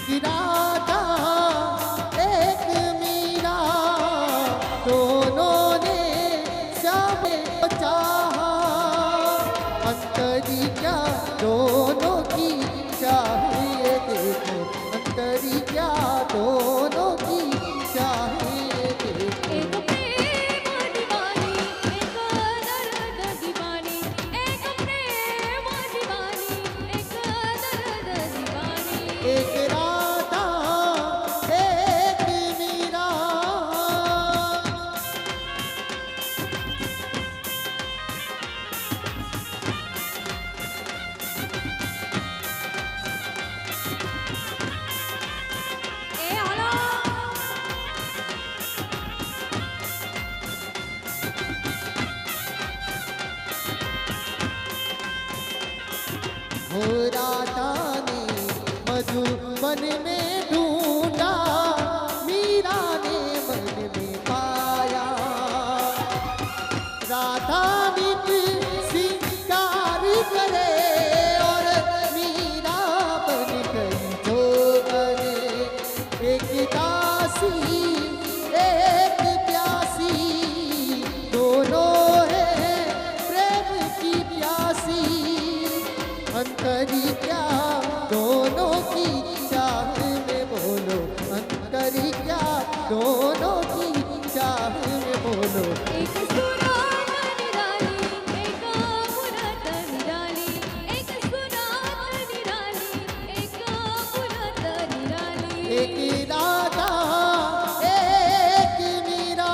एक राधा एक मीरा, दोनों ने श्याम को चाहा। अंतरी क्या दोनों की चाहिए देखो, अंतरी क्या दोनों की चाहिए देखो। एक प्रेम दीवानी एक दर्द दीवानी, एक प्रेम दीवानी एक दर्द दीवानी। एक राधा एक मीरा। ए हलो हो राधा ने मधुबन में ढूंढा, मीरा ने मन में पाया। राधा नित सिंगार करे और मीरा बन गई जोगन। एक दासी एक प्यासी, दोनों है प्रेम की प्यासी। अंतरी क्या दोनों की चाह में बोलो, अंतरी क्या दोनों की चाह में बोलो। एक सुरात निराली एक मुराद निराली, एक सुरात निराली एक मुराद निराली। एक राधा एक मीरा।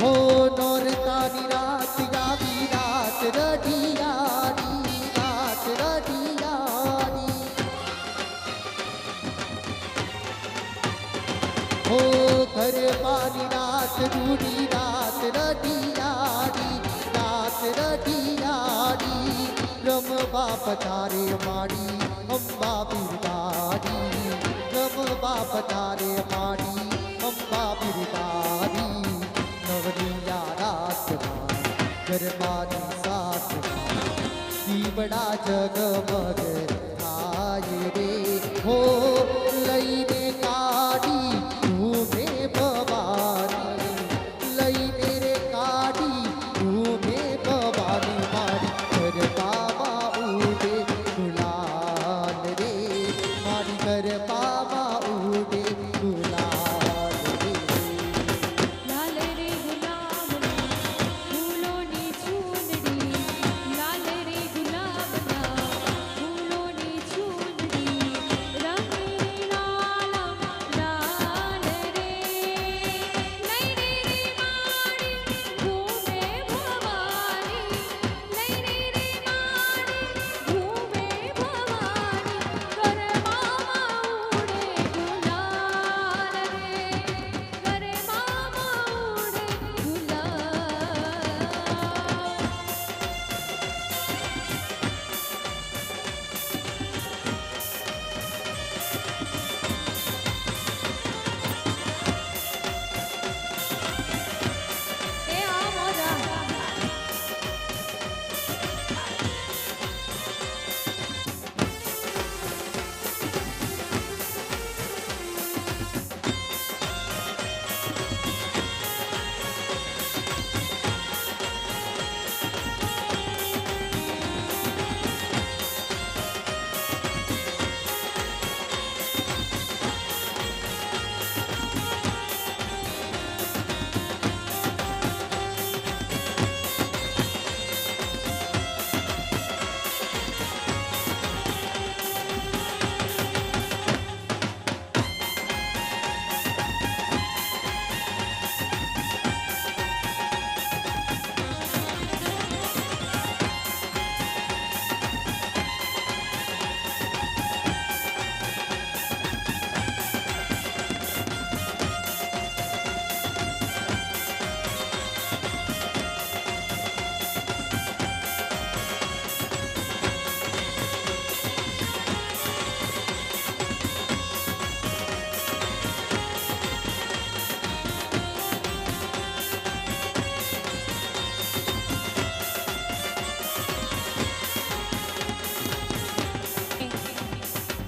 હો નોરતાની રાત આવી રાત રઢિયાની રાત રઢિયાની હો ગરબાની રાત રૂડી રાત રઢિયાની રાત રઢિયાની રમવા પધારે માડી અંબા બિરદારી રમવા પધારે માડી અંબા બિરદારી નવરીયા રાતમાં ગરબાની સાથમાં દીવડા જગમગ થાય રે હો લઈને કાઢી ધૂમે ભવાની લઈને રે કાઢી ધૂમે ભવાની મારી ગરબામાં ઉડે ગુલાલ રે મારી ગરબામાં ઉડે ગુલાલ રે લાલ રે ગુલાબના ફૂલોની ચૂંદડી લાલ રે ગુલાબના ફૂલોની ચૂંદડી રંગ લાલ લાલ રે લઈને રે માડી ઘૂમે ભવાની લઈને રે માડી ઘૂમે ભવાની ગરબામાં ઉડે ગુલાલ રે ગરબામાં ઉડે ગુલાલ એ આ મોજા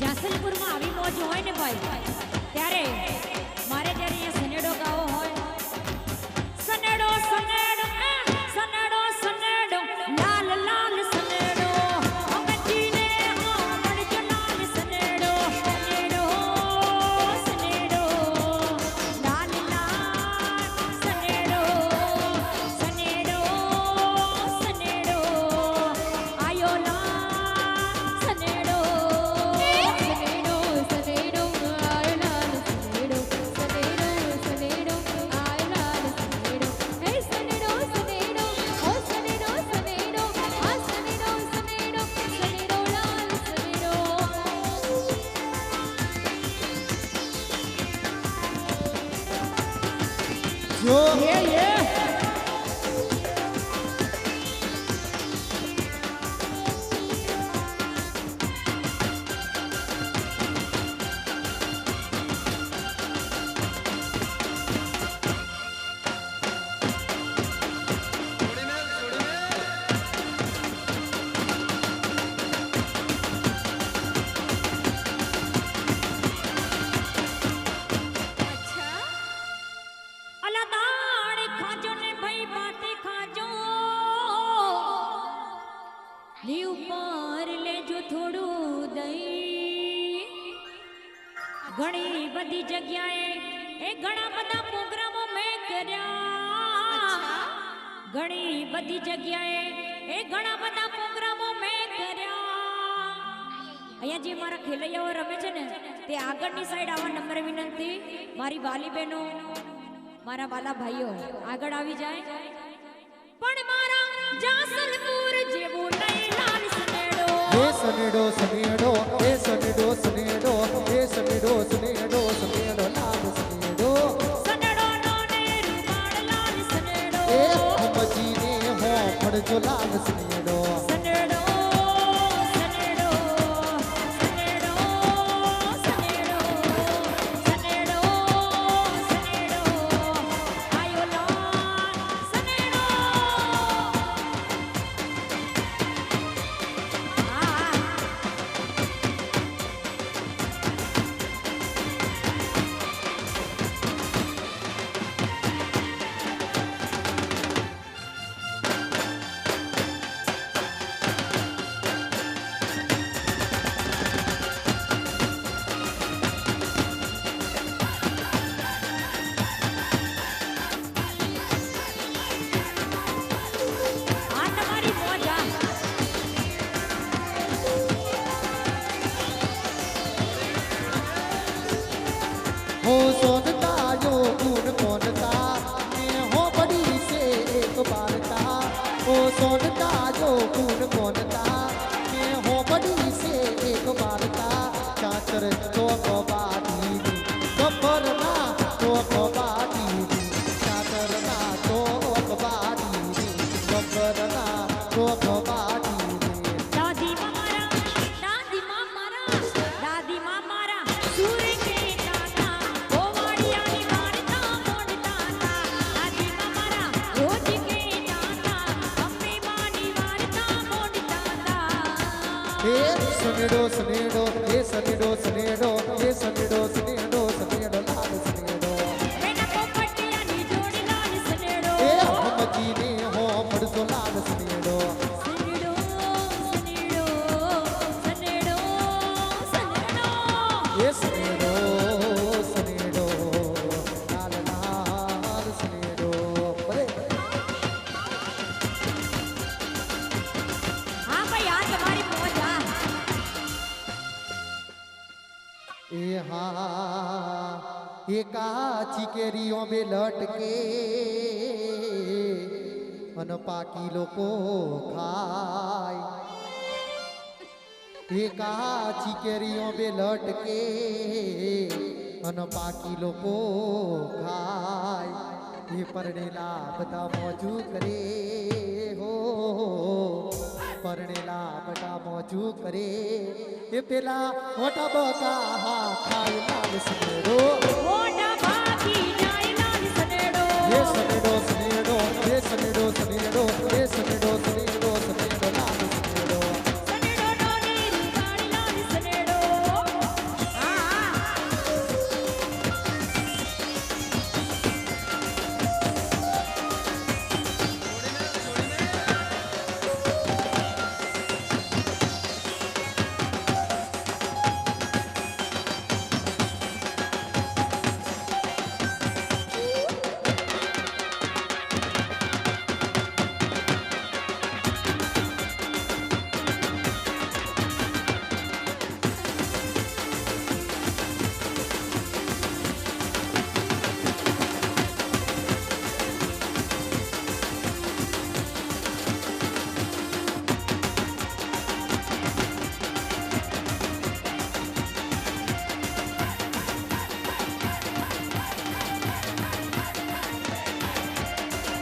જાસલપુરમાં આવી મોજ હોય ને ભાઈ ત્યારે મારે જ્યારે અહીંયા સનેડો ગાવો હોય સનેડો સનેડો સનેડો સનેડો લાલ લાલ સનેડો અમજીને મળજો લાલ સનેડો સનેડો સનેડો લાલ લાલ સનેડો સનેડો સનેડો આયો લાલ સનેડો સનેડો સનેડો આયો લાલ સનેડો સનેડો સનેડો આયો લાલ સનેડો હે સનેડો સનેડો ઓ સનેડો સનેડો આ સનેડો સનેડો સનેડો લાલ સનેડો જો અલા દાળ ખાજો ને ભાઈ બાતે ખાજો ની ઉપર લેજો થોડું દહીં ઘણી બધી જગ્યાએ એ ઘણા બધા પ્રોગ્રામો મેં કર્યા ઘણી બધી જગ્યાએ એ ઘણા બધા પ્રોગ્રામો મેં કર્યા અહીંયા જે મારા ખેલૈયાઓ રમે છે ને તે આગળની સાઈડ આવા નંબર વિનંતી મારી વાલી બહેનો મારા વાલા ભાઈઓ આગળ આવી જાય પણ મારા જાસલપુર જેવો નહીં લાલ સનેડો હે સનેડો સનેડો હે સનેડો સનેડો હે સનેડો સનેડો સનેડો લાલ સનેડો સનેડો નો ને રૂમાળ લાલ સનેડો એ હમજીને હો પડજો લાલ સનેડો સનેડો સનેડો સનેડો સનેડો સનેડો સનેડો આયો લાલ સનેડો આ તમારી મોજા हो सोनता यो गुण कौनता मैं हो बड़ी से एक बारता हो सोनता यो गुण कौनता मैं हो बड़ी से एक बारता चाचर चौक बाटी गब्बरना चौक बाटी चाचरना चौक बाटी गब्बरना चौक बाटी દાદી માં મારા સૂરે કે દાતા ઓ વાડિયાની વાર્તા મોડતા દાદી માં મારા રોજ કે દાતા અમ્મી માની વાર્તા મોડતા हे सनेडो सनेडो हे सनेडो सनेडो हे सनेडो सनेडो सनेडो लाल सनेडो મેના પોપટિયાની જોડી લાલ સનેડો हे हमजीने हो पड़जो लाल सनेडो સનેડો સનેડો સનેડો સનેડો हे सनेडो सनेडो लाल लाल सनेडो बरे હા ભાઈ આ તમારી મોજા ए हाँ एकाची केरियों में लटके अन पाकी लोको खाय एकाची केरियों में लटके अन पाकी लोको खाय ये परनेला बता मौजू करे हो परनेला बटा मौजू करे ये पेला मोटा बका हा खाय लाल सनेडो મોટા ભાગી જાય લાલ સનેડો ये सनेडो सनेडो ये सनेडो सनेडो ये सनेडो सनेडो सनेडो लाल सनेडो સનેડો નો ને રૂમાળ લાલ સનેડો હા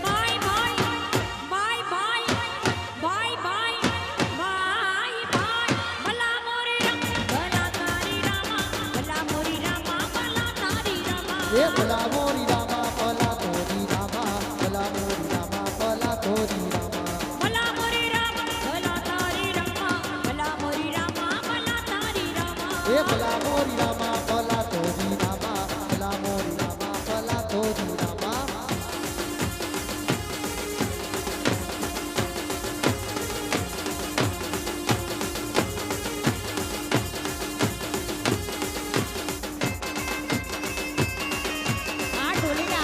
bye bye bye bye bye bye bye bye ભલા મોરી રામા ભલા તારી રામા ભલા મોરી રામા ભલા તારી રામા ये भला मोरी रामा भला तोरी रामा भला मोरी रामा भला तोरी रामा ભલા મોરી રામા ભલા તારી રામા ભલા મોરી રામા ભલા તારી રામા ये भला मोरी रामा भला तोरी रामा भला मोरी रामा भला तोरी रामा આ ઢોલીડા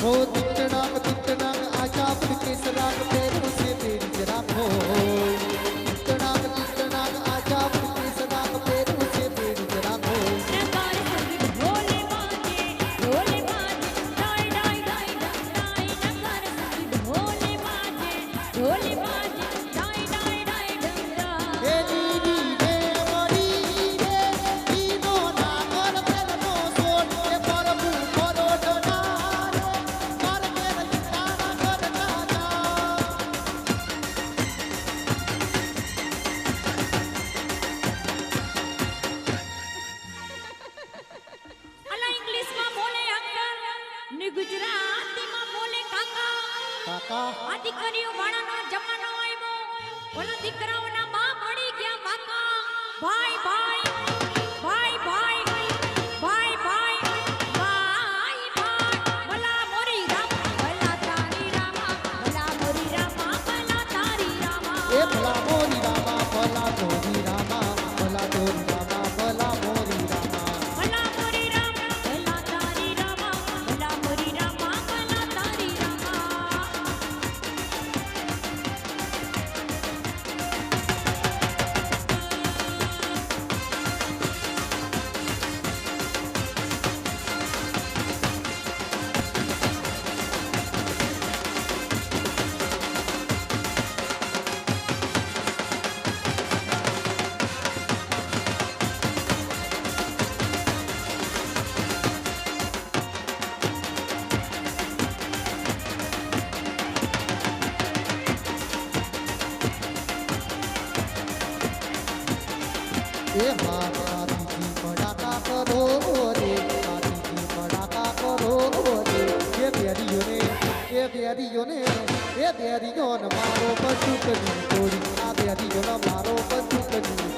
हो तितनाक आजा के सराग पैरों से मेरी जरा खो तितनाक आजा के सराग पैरों से मेरी जरा खो नगारे संगीत ढोले बाजे डाई डाई डाई डाई नगारे संगीत ढोले बाजे डाई डाई डाई डाई ए दीदी रे मोरी रे दीनो ना कर पेलनो सोट के परबू परोडना रे कर मेरे ताना करना जा અલા ઇંગ્લિશમાં બોલે અંકલ ને ગુજરાતીમાં બોલે કાકા કાકા આ દીકરીઓ વાળાનો જમાનો આવ્યો ઓલા દીકરાઓના બાપ મળી ગયા કાકા ભાઈ ભાઈ ભાઈ ભાઈ ભાઈ ભાઈ ભાઈ ભાઈ ભલા મોરી રામા ભલા તારી રામા ભલા મોરી રામા ભલા તારી રામા ए भला मोरी रामा भला मोरी रामा भला मोरी रामा भला मोरी रामा ભલા મોરી રામા ભલા તારી રામા ભલા મોરી રામા ભલા તારી રામા ए हाँ शादी की पड़ाका करो रे शादी की पड़ाका करो रे ये प्यारियों ने मारो बंदूक नी तोड़ी आ प्यारियों ने मारो बंदूक नी